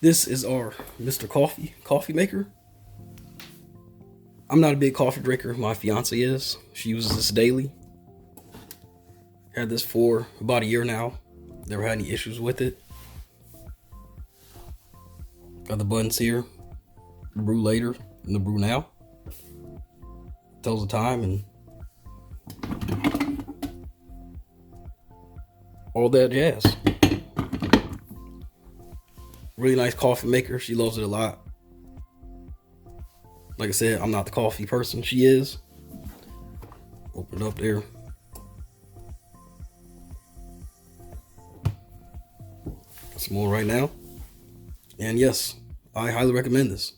This is our Mr. Coffee maker. I'm not a big coffee drinker. My fiance is. She uses this daily. Had this for about a year now. Never had any issues with it. Got the buttons here. The brew later and the brew now. Tells the time and all that jazz. Really nice coffee maker. She loves it a lot. Like I said, I'm not the coffee person. She is. Open it up there. Some more right now. And yes, I highly recommend this.